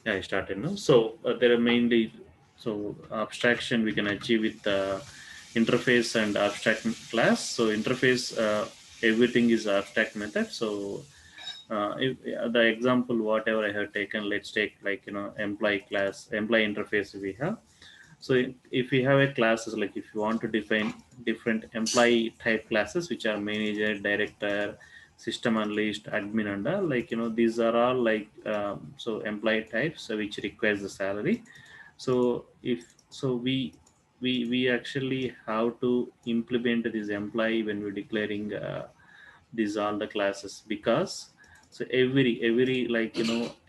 Yeah, I started now. So there are mainly so abstraction we can achieve with interface and abstract class. So interface, everything is abstract method. So if, the example whatever I have taken, let's take like employee class, employee interface we have. So if we have a classes, like if you want to define different employee type classes which are manager, director, system analyst, admin, and all, like these are all like so employee types which requires the salary. So if so we actually have to implement this employee when we're declaring these all the classes, because so every like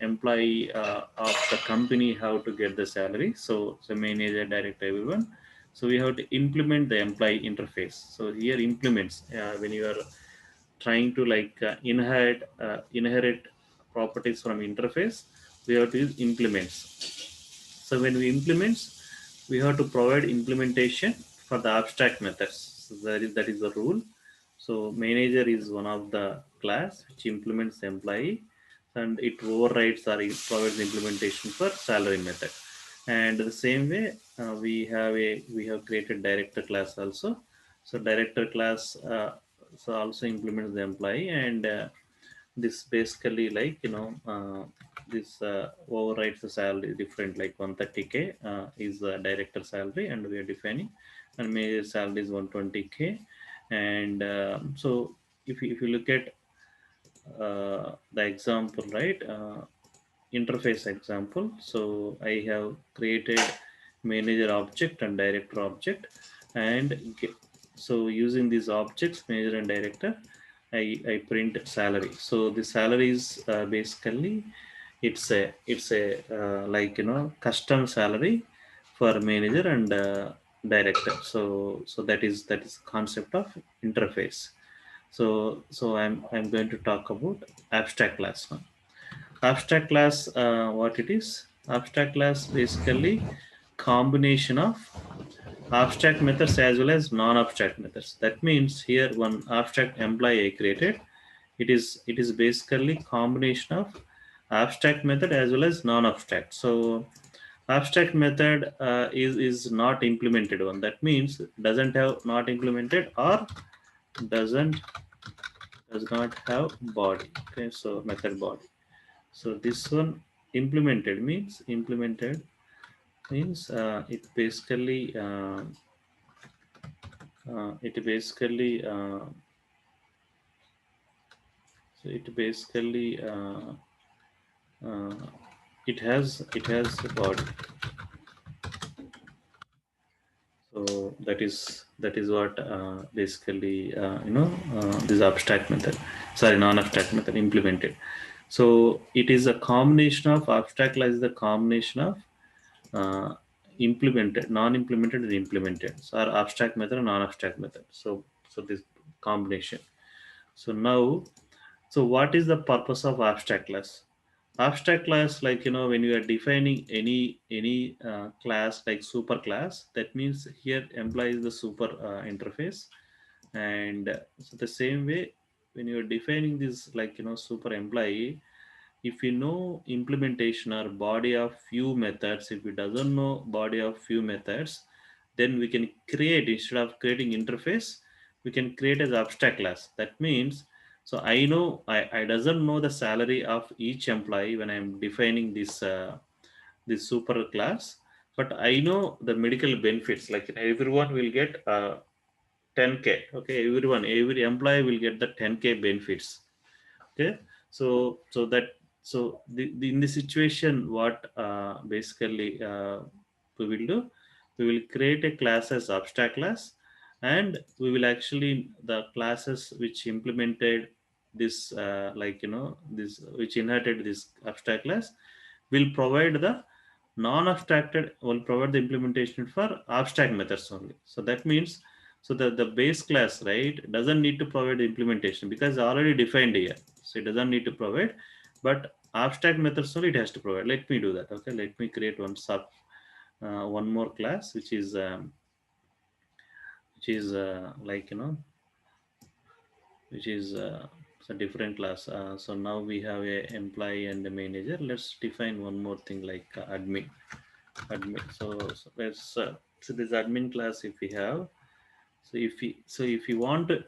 employee of the company have to get the salary. So manager, director, everyone. So we have to implement the employee interface. So here implements, when you are trying to like inherit properties from interface, we have to use implements. So when we implement, we have to provide implementation for the abstract methods. So that is the rule. So manager is one of the class which implements the employee, and it overrides or it provides implementation for salary method. And the same way, we have created director class also. So director class so also implements the employee, and this basically like this overrides the salary different, like 130K is the director salary and we are defining, and manager salary is 120K. And so if you look at the example, right, interface example. So I have created manager object and director object, and so using these objects, manager and director, I print salary. So the salary is basically it's a like custom salary for manager and director. So that is concept of interface. So I'm going to talk about abstract class now. Abstract class, what it is? Abstract class basically combination of abstract methods as well as non-abstract methods. That means here one abstract employee I created. It is basically combination of abstract method as well as non-abstract. So abstract method is not implemented one. That means doesn't have not implemented or doesn't does not have body. Okay, so method body. So this one implemented means it basically so it basically uh, it has a body. So that is what basically this abstract method, sorry, non-abstract method implemented. So it is a combination of abstract class is the combination of uh, implemented, non-implemented, and implemented. So our abstract method and non-abstract method. So this combination. So now, so what is the purpose of abstract class? Abstract class, like when you are defining any class like super class, that means here employee is the super interface. And so the same way, when you are defining this like super employee, if you know implementation or body of few methods, if you doesn't know body of few methods, then we can create, instead of creating interface, we can create as abstract class. That means, so I know I doesn't know the salary of each employee when I'm defining this super class, but I know the medical benefits, like everyone will get 10K. Okay, every employee will get the 10K benefits. Okay, so in the situation, what basically we will do, we will create a class as abstract class, and we will actually the classes which implemented this this which inherited this abstract class will provide the non-abstracted, will provide the implementation for abstract methods only. So that means, so the base class, right, doesn't need to provide the implementation because it's already defined here. So it doesn't need to provide, but abstract methods only it has to provide. Let me do that. Okay, let me create one more class which is like which is So different class. So now we have a employee and a manager. Let's define one more thing like admin. Admin. So let's so this admin class if we have. So if we want to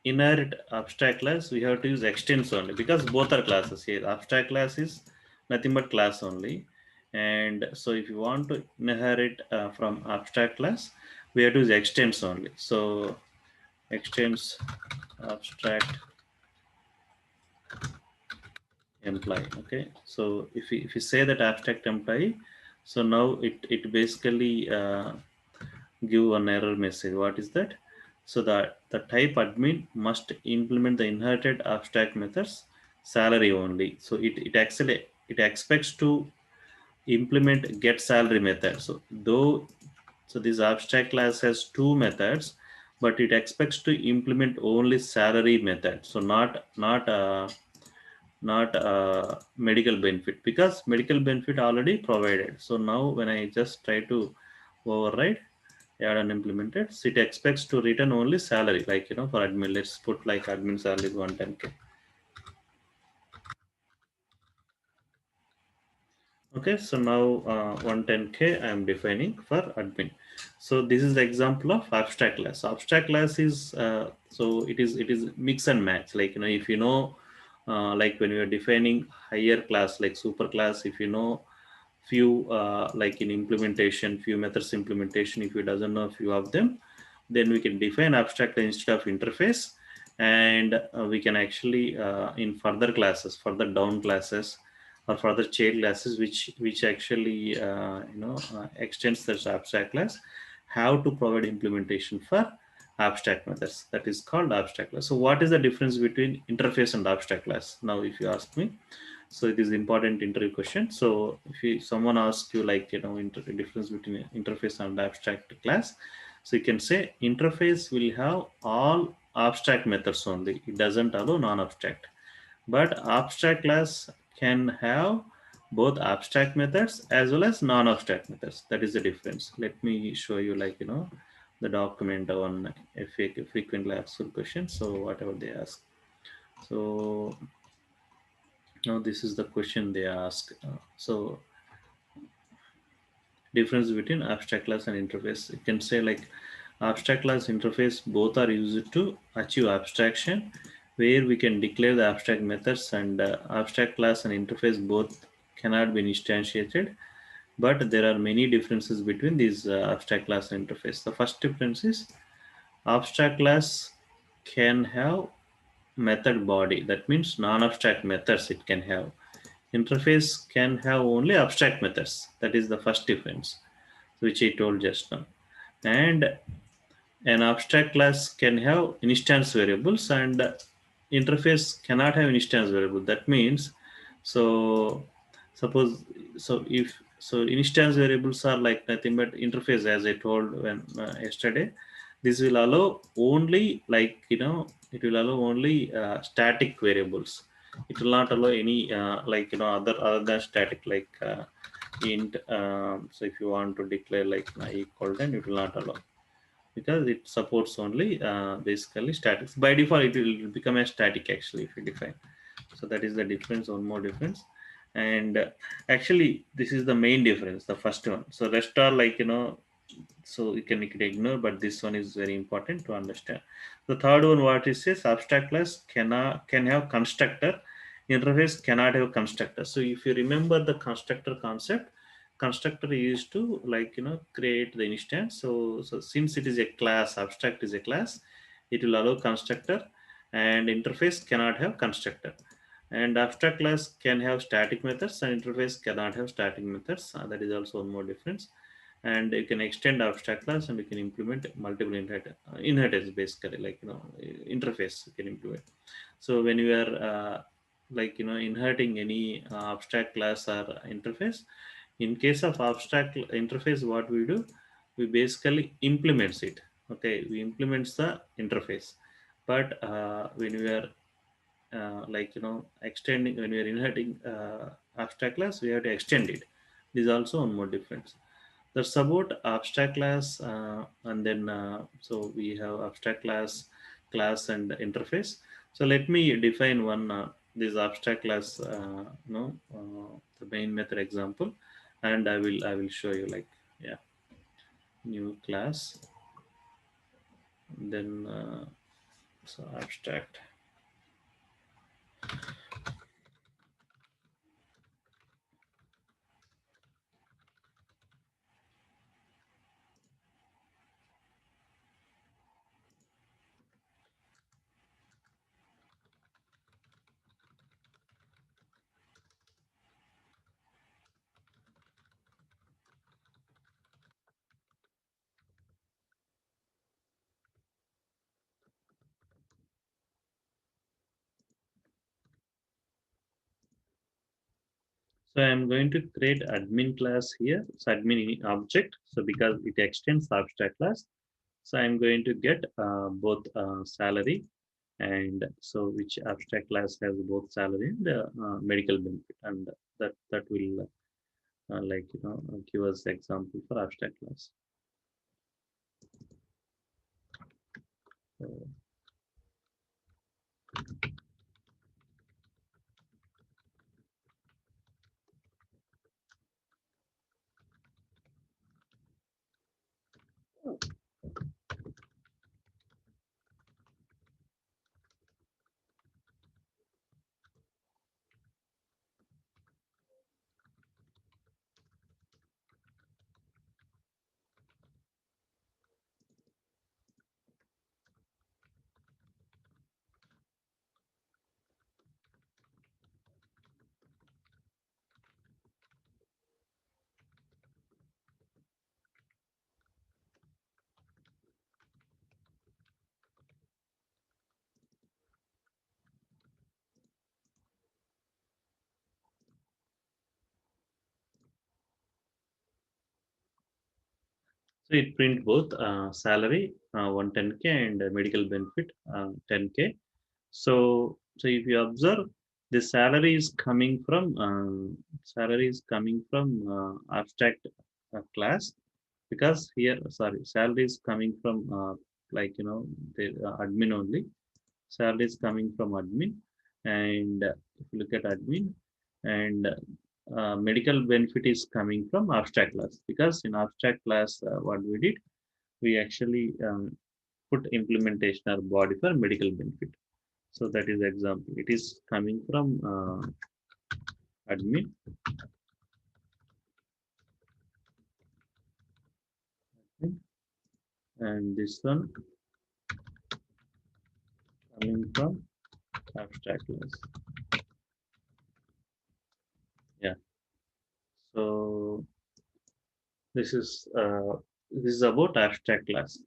inherit abstract class, we have to use extends only because both are classes. Here, abstract class is nothing but class only. And so if you want to inherit from abstract class, we have to use extends only. So extends abstract employee. Okay, so if you say that abstract employee, so now it basically give an error message. What is that? So the type admin must implement the inherited abstract methods salary only. So it actually it expects to implement get salary method. So though so this abstract class has two methods, but it expects to implement only salary method. So not medical benefit because medical benefit already provided. So now when I just try to override add and implemented, so it expects to return only salary, like for admin, let's put like admin salary is 110k. Okay, so now 110k I am defining for admin. So this is the example of abstract class. Abstract class is so it is mix and match, like if like when we are defining higher class like super class, if few like in implementation, few methods implementation, if you doesn't know a few of them, then we can define abstract instead of interface. And we can actually in further classes, further down classes or further child classes, which actually extends this abstract class, how to provide implementation for abstract methods, that is called abstract class. So what is the difference between interface and abstract class? Now if you ask me, so it is important interview question. So if someone asks you like difference between interface and abstract class, so you can say interface will have all abstract methods only, it doesn't allow non-abstract. But abstract class can have both abstract methods as well as non-abstract methods. That is the difference. Let me show you like the document on a frequently asked question. So whatever they ask. So now this is the question they ask. So difference between abstract class and interface. You can say like abstract class interface both are used to achieve abstraction, where we can declare the abstract methods, and abstract class and interface both cannot be instantiated. But there are many differences between these abstract class and interface. The first difference is abstract class can have method body. That means non-abstract methods it can have. Interface can have only abstract methods. That is the first difference, which I told just now. And an abstract class can have instance variables, and interface cannot have instance variable. That means, so suppose, so if so instance variables are like nothing but interface, as I told when yesterday. This will allow only like it will allow only static variables. It will not allow any like other than static, like int. So if you want to declare like I equal, then it will not allow, because it supports only basically statics. By default it will become a static actually if you define. So that is the difference, one more difference. And actually this is the main difference, the first one. So rest are like so you can ignore, but this one is very important to understand. The third one, what it says, abstract class can have constructor, interface cannot have constructor. So if you remember the constructor concept, constructor used to like create the instance. So since it is a class, abstract is a class, it will allow constructor, and interface cannot have constructor. And abstract class can have static methods and interface cannot have static methods. That is also one more difference. And you can extend abstract class, and you can implement multiple inheritance basically, like interface you can implement. So when you are like inheriting any abstract class or interface, in case of abstract interface, what we do, we basically implements it. Okay, we implements the interface. But when we are like extending, when we are inheriting abstract class, we have to extend it. This is also one more difference. That's about abstract class. And then so we have abstract class, class and interface. So let me define one this abstract class, the main method example, and I will show you like, yeah, new class, then so abstract. So I'm going to create admin class here. So admin object. So because it extends the abstract class, so I'm going to get both salary and so which abstract class has both salary and medical benefit, and that will give us example for abstract class. So, so it print both salary 110K and medical benefit 10K. So if you observe, the salary is coming from abstract class, because here, sorry, salary is coming from the admin only. Salary is coming from admin, and if you look at admin, and medical benefit is coming from abstract class, because in abstract class what we did, we actually put implementation or body for medical benefit. So that is example. It is coming from admin, and this one coming from abstract class. Yeah. So this is about abstract class.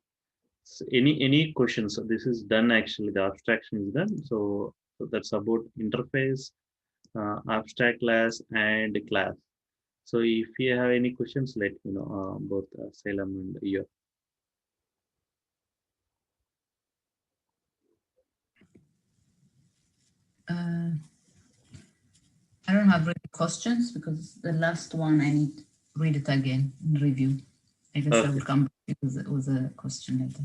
So any questions? So this is done actually. The abstraction is done. So that's about interface, abstract class, and class. So if you have any questions, let me know both Salem and you. I don't have really questions because the last one I need to read it again and review. I guess I will come back with a question later.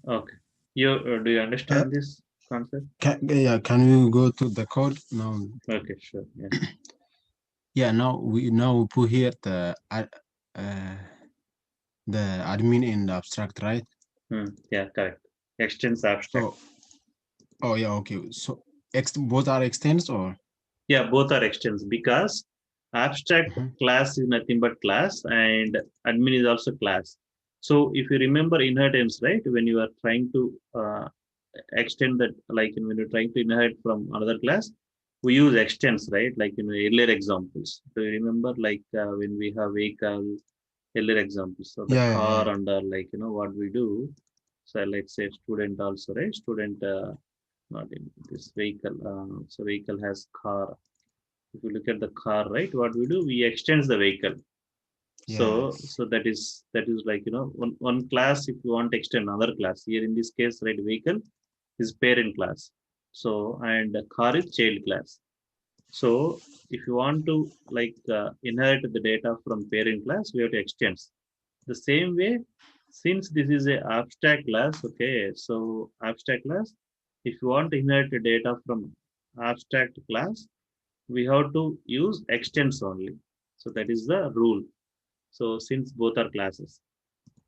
Okay. Do you understand this concept? Can we go to the code now? Okay, sure. Yeah. Yeah. Now we put here the admin in the abstract, right? Yeah, correct. Extends abstract. So, oh yeah, okay. So both are extends, or? Yeah, both are extends, because abstract class is nothing but class, and admin is also class. So if you remember inheritance, right? When you are trying to extend that, like when you're trying to inherit from another class, we use extends, right? Like in earlier examples. Do you remember, like when we have vehicle, earlier examples? So the car under, like what we do. So let's say student also, right? Student not in this vehicle. So vehicle has car. If you look at the car, right, what we do, we extend the vehicle. So that is like one class. If you want to extend another class, here in this case, right, vehicle is parent class. So and the car is child class. So if you want to inherit the data from parent class, we have to extend. The same way, since this is a abstract class, okay, so abstract class, if you want to inherit data from abstract class, we have to use extends only. So that is the rule. So since both are classes.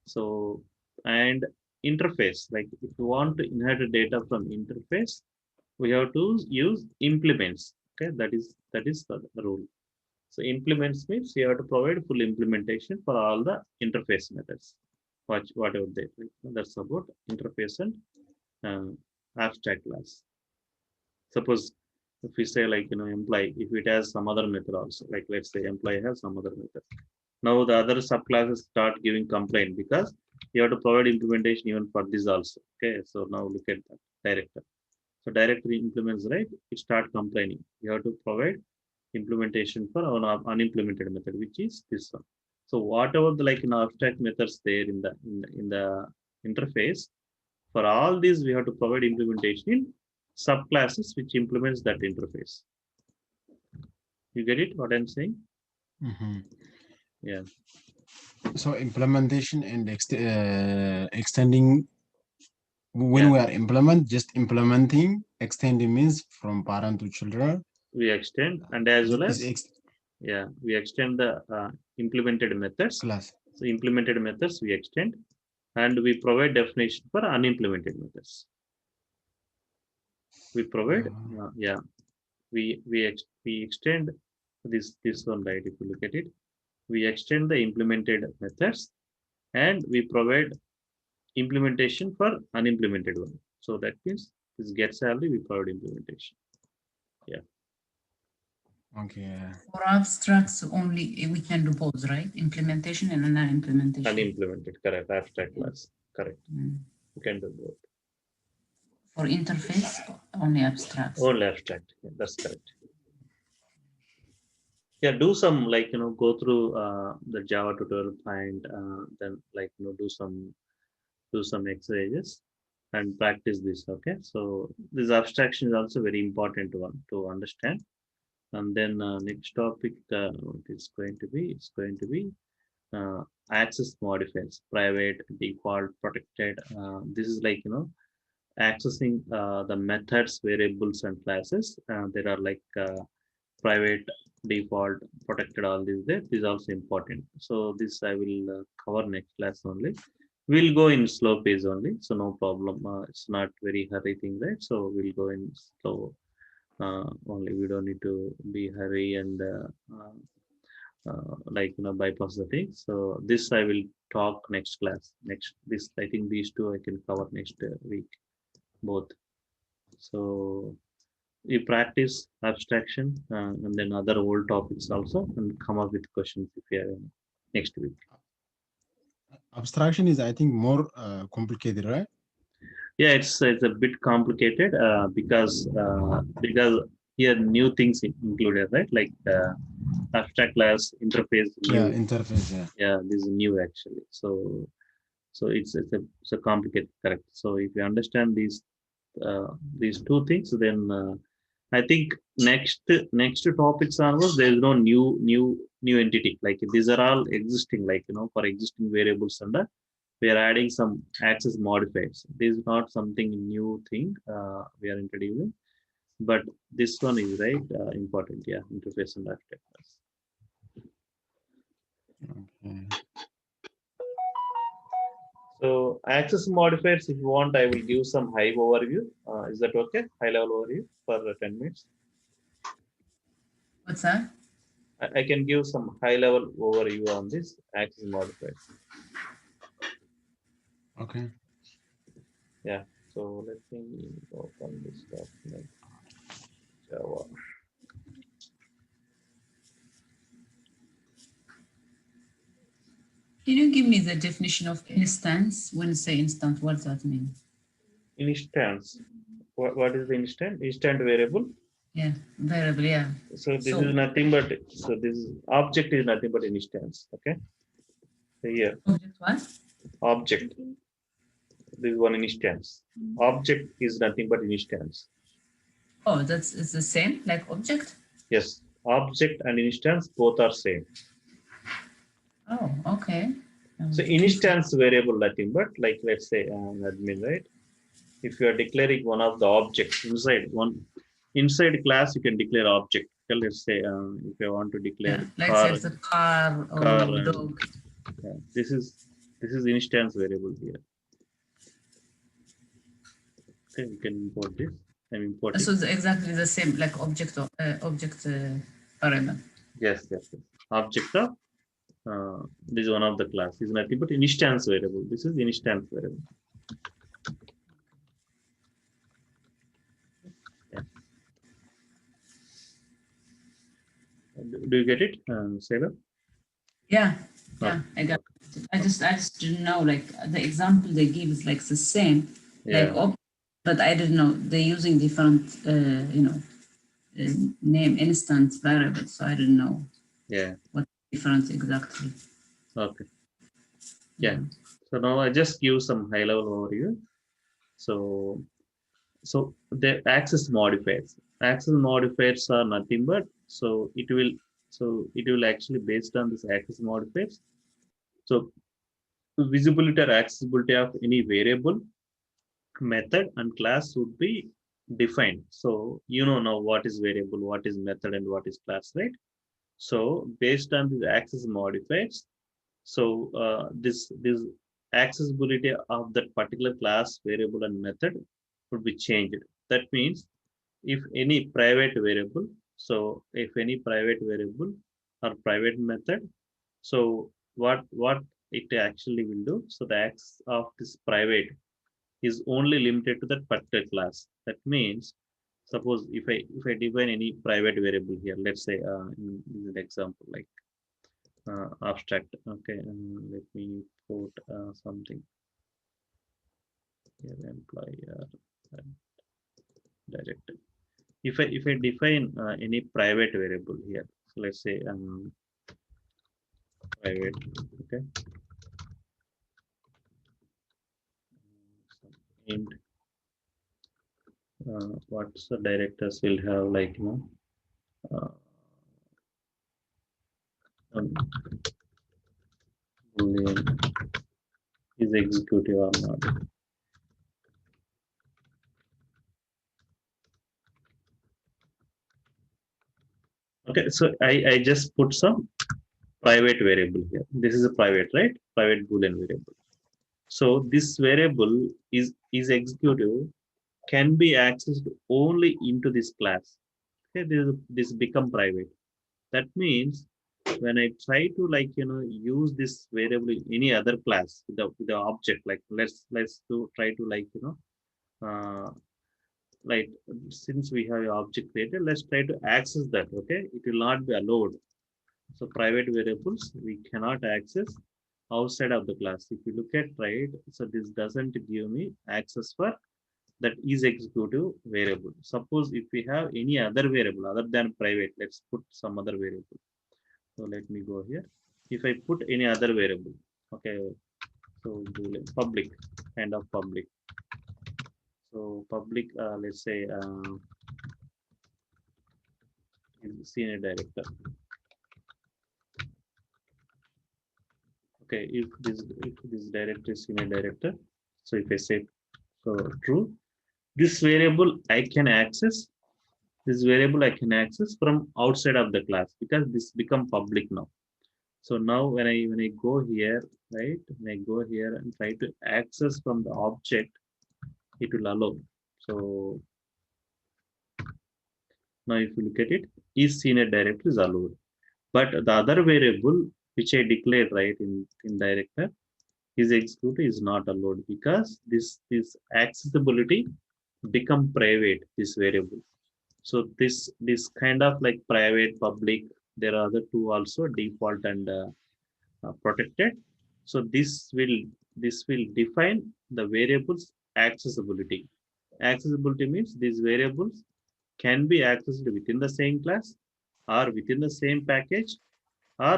So, and interface, like if you want to inherit data from interface, we have to use implements. Okay, that is the rule. So implements means you have to provide full implementation for all the interface methods, whatever they. That's about interface and abstract class. Suppose if we say like employee, if it has some other method also, like let's say employee has some other method. Now the other subclasses start giving complaint because you have to provide implementation even for this also. Okay, so now look at that director. So director implements, right? It start complaining. You have to provide implementation for an unimplemented method, which is this one. So whatever the abstract methods there in the interface, for all these we have to provide implementation in subclasses which implements that interface. You get it? What I'm saying? Yeah. So implementation and extending. When we are just implementing, extending means from parent to children. We extend, and as well as we extend the implemented methods. Class. So implemented methods we extend, and we provide definition for unimplemented methods. We provide, we extend this one, right? If you look at it, we extend the implemented methods, and we provide implementation for unimplemented one. So that means this get salary, we provide implementation. Yeah. Okay. For abstracts only, we can do both, right? Implementation and non-implementation. Unimplemented, correct. Abstract class, correct. You can do both. For interface, only abstract. Only abstract, yeah, that's correct. Yeah, do some go through the Java tutorial and then do some exercises and practice this. Okay, so this abstraction is also very important one to understand. And then next topic it's going to be access modifiers, private, default, protected. This is accessing the methods, variables, and classes. There are private, default, protected, all these there. This is also important. So this I will cover next class only. We'll go in slow pace only, so no problem. It's not very hurry thing, right? So we'll go in slow only. We don't need to be hurry and bypass the thing. So this I will talk next class. This I think these two I can cover next week, both. So you practice abstraction and then other old topics also, and come up with questions if you have any next week. Abstraction is, I think, more complicated, right? Yeah, it's a bit complicated because here new things included, right? Like abstract class, interface. Yeah, interface. Yeah, this is new actually. So it's a complicated, correct. So if you understand these two things, then I think next topics onwards, there is no new entity. Like these are all existing, for existing variables, and we are adding some access modifiers. This is not something new thing we are introducing, but this one is important. Yeah, interface and abstract class. Okay. So access modifiers, if you want, I will give some high overview. Is that okay? High level overview for 10 minutes. What's that? I can give some high level overview on this access modifiers. Okay. Yeah. So let me open this document. Java. Can you give me the definition of instance? When you say instance, what does that mean? Instance. What is the instant? Instant variable. Yeah, variable. Yeah. So this is nothing but this object is nothing but instance. Okay. So here. Object what? Object. This is one instance. Object is nothing but instance. Oh, it's the same like object? Yes. Object and instance both are same. Oh, okay. So instance variable nothing but let's say admin, right? if you are declaring one of the objects inside class, you can declare object. Okay, let's say if you want to declare Like car, there's a car or and dog. this is instance variable here. Okay, you can import this and import So it. it's exactly the same, like object variable. Yes. Object of this is one of the class. Is nothing but instance variable. This is instance variable. Yeah. Do you get it, Sarah? Yeah, I got it. I just didn't know, like the example they give is like the same, Yeah. like but I didn't know they're using different, name instance variables, so I didn't know. Yeah. What difference exactly? Okay. Yeah. So now I just give some high level overview. So the access modifiers. Access modifiers are nothing but it will actually based on this access modifiers. So visibility or accessibility of any variable, method and class would be defined. So now what is variable, what is method, and what is class, right? So based on these access modifiers, so this accessibility of that particular class, variable, and method would be changed. That means if any private variable, so if any private variable or private method, so what it actually will do, so the access of this private is only limited to that particular class. That means, suppose if I define any private variable here, let's say in an example like abstract. Okay, let me put something here, employer and director. If I define any private variable here, so let's say private. Okay, and what's the directors will have, like uh, boolean is executive or not. Okay, so I just put some private variable here. This is a private, right? Private boolean variable. So this variable is executive, can be accessed only into this class. Okay, this become private. That means when I try to use this variable in any other class with the object, like let's try to uh, like since we have an object created, let's try to access that. Okay, it will not be allowed. So private variables we cannot access outside of the class. If you look at, right, so this doesn't give me access for that is executive variable. Suppose if we have any other variable other than private, let's put some other variable. So let me go here. If I put any other variable, okay, so public, kind of public. So public, let's say senior director. Okay, if this director is senior director, so if I say so true, this variable I can access. This variable I can access from outside of the class because this become public now. So now when I go here, right, when I go here and try to access from the object, it will allow. So now if you look at it, is senior director is allowed. But the other variable which I declared, right, in director is executed is not allowed because this accessibility become private, this variable. So this kind of like private, public, there are other two also, default and protected. So this will define the variables accessibility. Accessibility means these variables can be accessed within the same class or within the same package or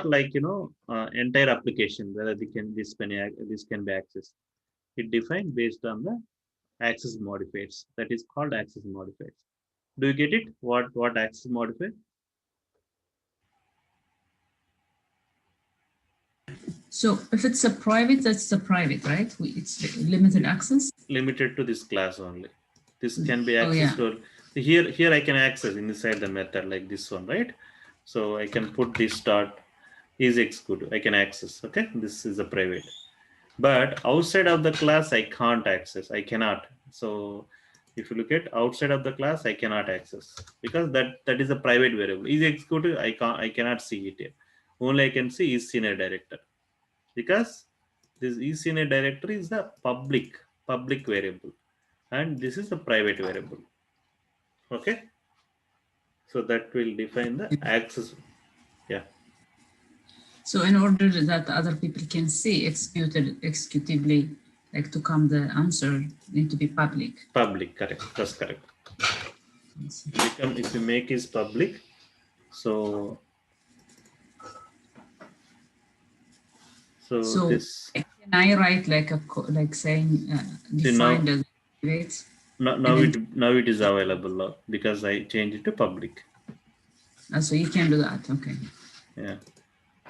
entire application, whether this can be accessed. It defined based on the access modifiers. That is called access modifiers. Do you get it? What access modifier? So if it's a private, that's a private, right? It's limited access. limited to this class only. This can be Oh, yeah. accessed or here I can access inside the method like this one, right? So I can put this dot is execute. I can access. Okay, this is a private. But outside of the class, I can't access. I cannot. So if you look at outside of the class, I cannot access because that is a private variable. Is executed. I cannot see it here. Only I can see is senior director because this is senior director is the public variable and this is a private variable. Okay, so that will define the access. Yeah. So in order that other people can see executively, like to come the answer, need to be public. Public, correct. That's correct. If you make is public, so this. Can I write like like saying defined as private? Now it is available because I changed it to public. So you can do that. Okay. Yeah.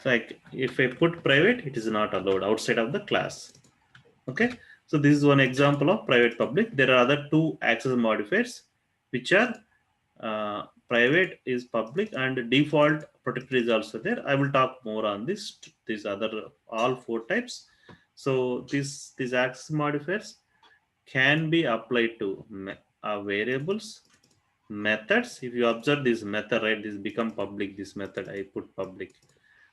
So if I put private, it is not allowed outside of the class. Okay. So this is one example of private public. There are other two access modifiers which are private is public and default protected is also there. I will talk more on this. These other all four types. So these access modifiers can be applied to variables, methods. If you observe this method, right, this become public. This method I put public.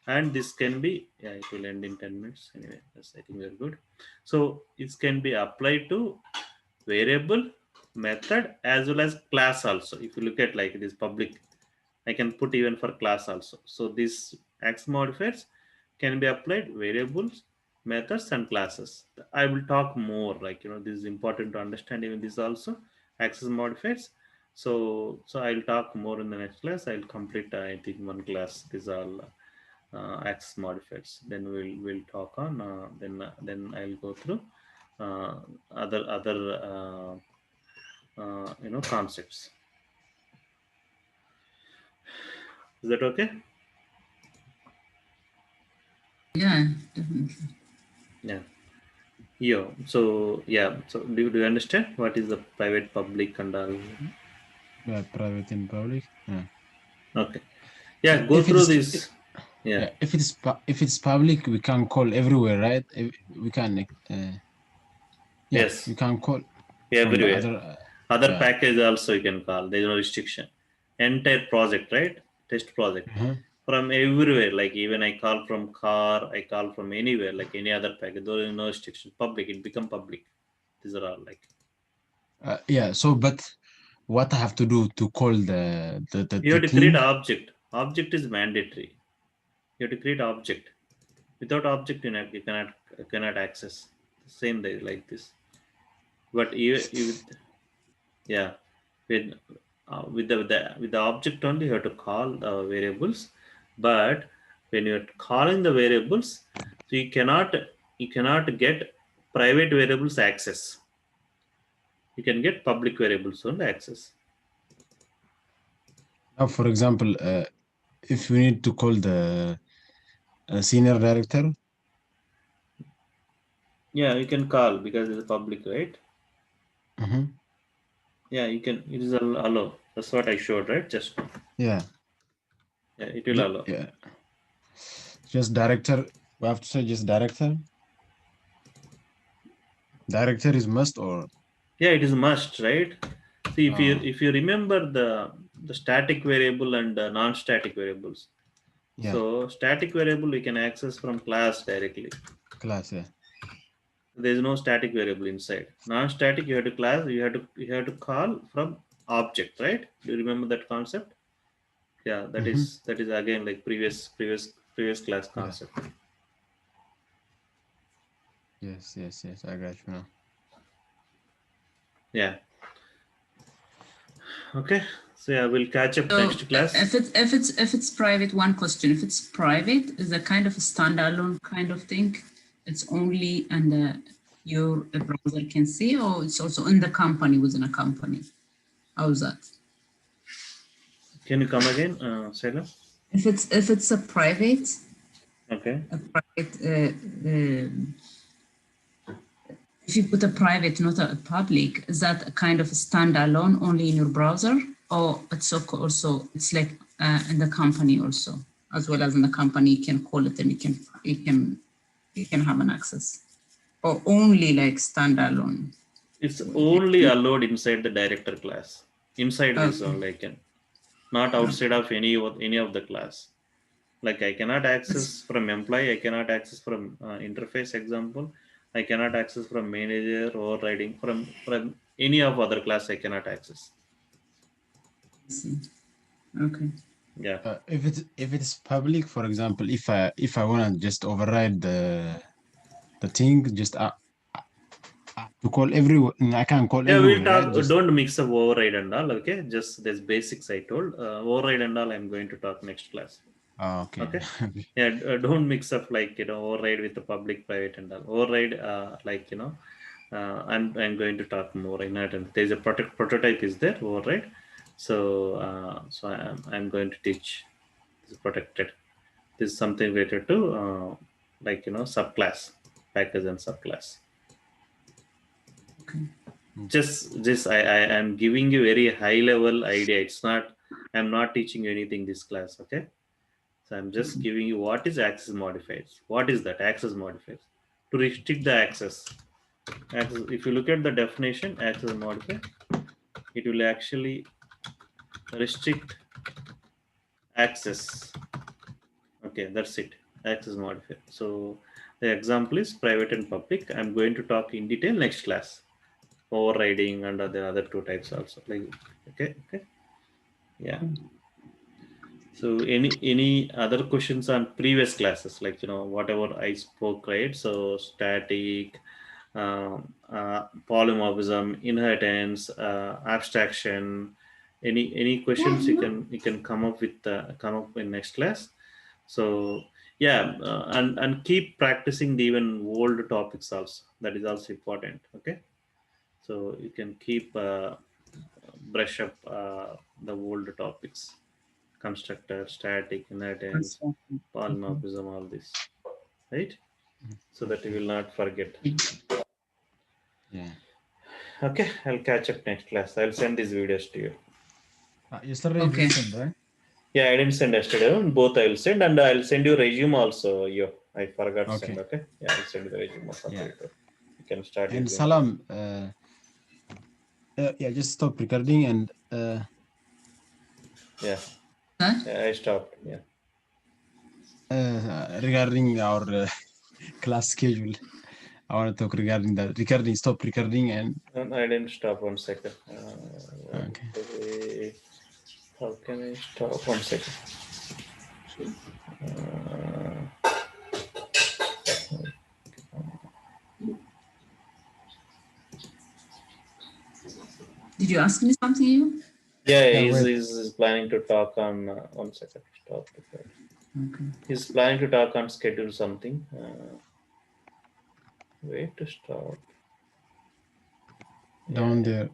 And this can be, yeah, it will end in 10 minutes anyway. Yes, I think we're good. So it can be applied to variable, method as well as class also. If you look at like this public, I can put even for class also. So these access modifiers can be applied variables, methods and classes. I will talk more like, this is important to understand even this also access modifiers. So I'll talk more in the next class. I'll complete I think one class. These are all access modifiers. Then we'll talk on then I'll go through other concepts. Is that okay? Yeah, definitely. Yeah. So do you understand what is the private, public and all? Yeah, private and public. Yeah. Okay. Yeah, go through this. Yeah. If it's public, we can call everywhere, right? We can. Yes. We can call everywhere. Other package also you can call. There is no restriction. Entire project, right? Test project. From everywhere, like even I call from car, I call from anywhere, like any other package. There is no restriction. Public, it become public. These are all like. So, but what I have to do to call the you have to create an object. Object is mandatory. You have to create object. Without object, you cannot access. Same day like this. But with the object only you have to call the variables. But when you're calling the variables, so you cannot get private variables access. You can get public variables only access. Now, for example, if we need to call the senior director. Yeah, you can call because it's public, right? Yeah, you can. It is allow. That's what I showed, right? Just yeah, it will allow. Yeah, just director. We have to say just director. Director is must or? Yeah, it is must, right? See, if you remember the static variable and non-static variables. Yeah. So static variable we can access from class directly. Class, yeah. There is no static variable inside. Non-static you have to class. You have to call from object, right? Do you remember that concept? Yeah, that is again like previous class concept. Yes. I got you now. Yeah. Okay. So yeah, we'll catch up next class. If it's private, one question. If it's private, is a kind of a standalone kind of thing. It's only and your browser can see, or it's also in the company within a company. How is that? Can you come again, Saila? If it's a private. Okay. A private. if you put a private, not a public, is that a kind of a standalone only in your browser, or it's also it's like in the company also, as well as in the company you can call it and you can have an access, or only like standalone? It's only allowed inside the director class. Inside this Okay. only I can, not outside of any of the class. Like I cannot access from employee, I cannot access from interface example, I cannot access from manager, overriding from any of other class I cannot access. I see. Okay. Yeah. If it's public, for example, if I wanna just override the thing, just to call everyone, I can call Yeah, we'll everyone, talk. right? Just Don't mix up override and all. Okay, just there's basics I told. Override and all, I'm going to talk next class. okay. Okay. Yeah, don't mix up like override with the public, private, and all. Override, I'm going to talk more in it. And there's a prototype is there override. So I'm going to teach this protected. This is something related to subclass, package and subclass. Okay. Just I am giving you very high level idea. It's not, I'm not teaching you anything this class. Okay, so I'm just giving you what is access modifiers. What is that access modifiers? To restrict the access. If you look at the definition, access modifier, it will actually restrict access. Okay, that's it. Access modifier. So the example is private and public. I'm going to talk in detail next class. Overriding and the other two types also. Like okay. Yeah. So any other questions on previous classes, like whatever I spoke, right? So static, polymorphism, inheritance, abstraction. Any questions you can come up with come up in next class. So yeah, and keep practicing the even old topics also. That is also important. Okay, so you can keep brush up the old topics, constructor, static, inheritance, polymorphism, all this, right? So that you will not forget. Yeah. Okay, I'll catch up next class. I'll send these videos to you. Yesterday Okay. you sent, right? Yeah, I didn't send yesterday. Both I will send, and I'll send you resume also. I forgot to send. Okay. Yeah, I'll send you the resume also. Yeah. You can start. And using Salam, yeah, just stop recording and Yeah. Huh? Yeah, I stopped. Yeah. regarding our class schedule, I want to talk regarding that. Recording, stop recording, and I didn't stop. 1 second. okay. How can I stop? 1 second. Did you ask me something, you? Yeah, Yeah, he's planning to talk on 1 second. Stop. Okay. He's planning to talk on schedule something. Wait to stop. down there.